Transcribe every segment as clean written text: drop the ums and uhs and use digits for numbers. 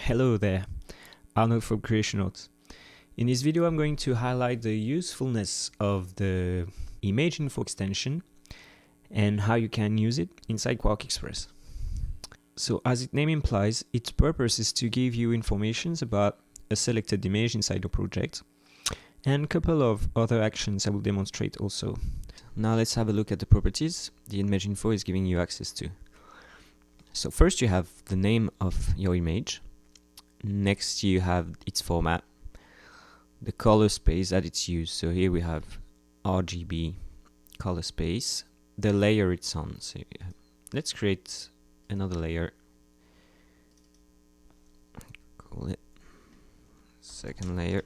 Hello there, Arnaud from Creation Notes. In this video I'm going to highlight the usefulness of the image info extension and how you can use it inside QuarkXPress. So as its name implies, its purpose is to give you information about a selected image inside your project and a couple of other actions I will demonstrate also. Now let's have a look at the properties the image info is giving you access to. So first you have the name of your image. Next you have its format, the color space that it's used. So here we have RGB color space, the layer it's on. So let's create another layer, call it second layer,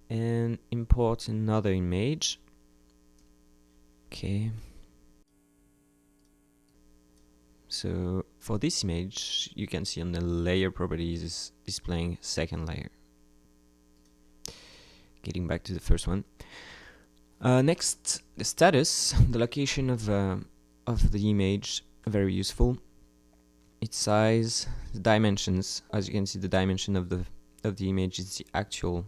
and import another image. Okay. So for this image, you can see on the layer properties is displaying second layer. Getting back to the first one. Next, the status, the location of the image, very useful. Its size, the dimensions. As you can see, the dimension of the image is the actual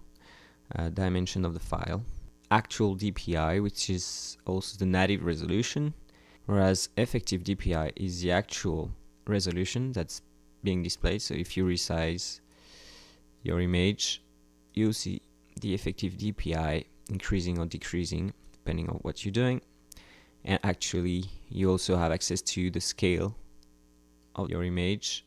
dimension of the file. Actual DPI, which is also the native resolution, whereas effective DPI is the actual resolution that's being displayed. So if you resize your image, you'll see the effective DPI increasing or decreasing depending on what you're doing. And actually you also have access to the scale of your image,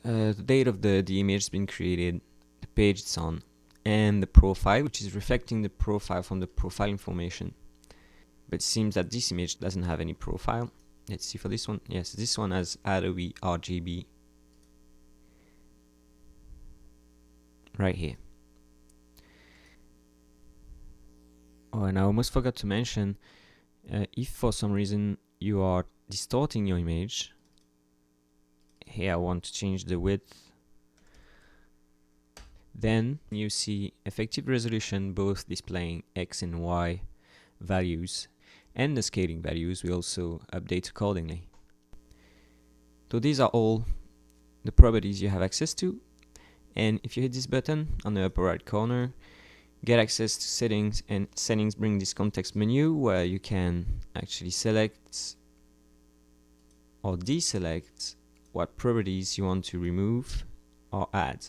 the date of the image has been created, the page it's on, and the profile, which is reflecting the profile from the profile information. But it seems that this image doesn't have any profile. Let's see for this one. Yes, this one has Adobe RGB right here. Oh, and I almost forgot to mention, if for some reason you are distorting your image, here I want to change the width, then you see effective resolution both displaying X and Y values, and the scaling values we also update accordingly. So these are all the properties you have access to, and if you hit this button on the upper right corner, get access to settings, and settings bring this context menu where you can actually select or deselect what properties you want to remove or add.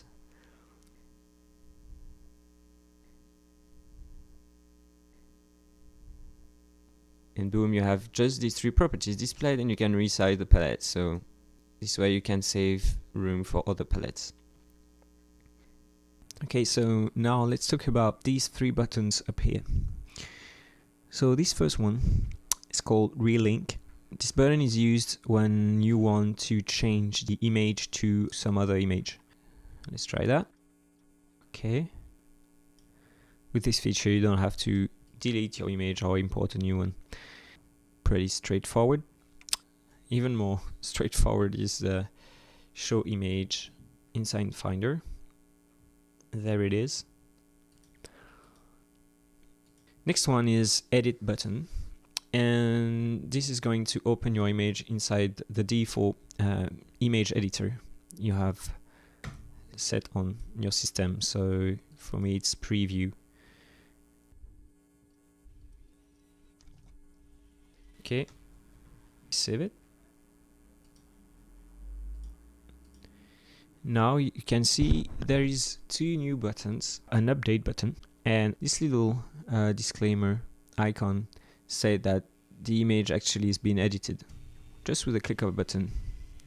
And boom, you have just these three properties displayed, and you can resize the palette. So this way you can save room for other palettes. Okay, so now let's talk about these three buttons up here. So this first one is called Relink. This button is used when you want to change the image to some other image. Let's try that. Okay. With this feature, you don't have to delete your image or import a new one. Pretty straightforward. Even more straightforward is the show image inside Finder. There it is. Next one is edit button, and this is going to open your image inside the default image editor you have set on your system. So for me it's preview. Okay, save it. Now you can see there is two new buttons, an update button, and this little disclaimer icon said that the image actually has been edited. Just with a click of a button,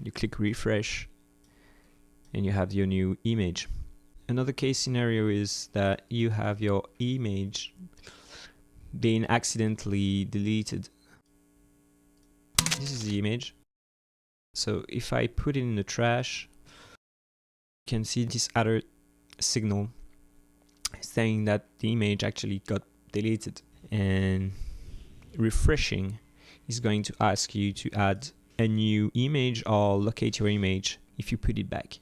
you click refresh and you have your new image. Another case scenario is that you have your image being accidentally deleted. This is the image. So if I put it in the trash, you can see this alert signal saying that the image actually got deleted, and refreshing is going to ask you to add a new image or locate your image if you put it back.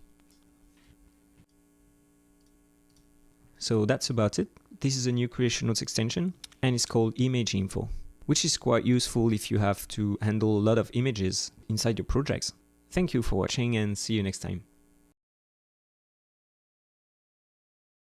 So that's about it. This is a new Creation Notes extension and it's called Image Info, which is quite useful if you have to handle a lot of images inside your projects. Thank you for watching and see you next time.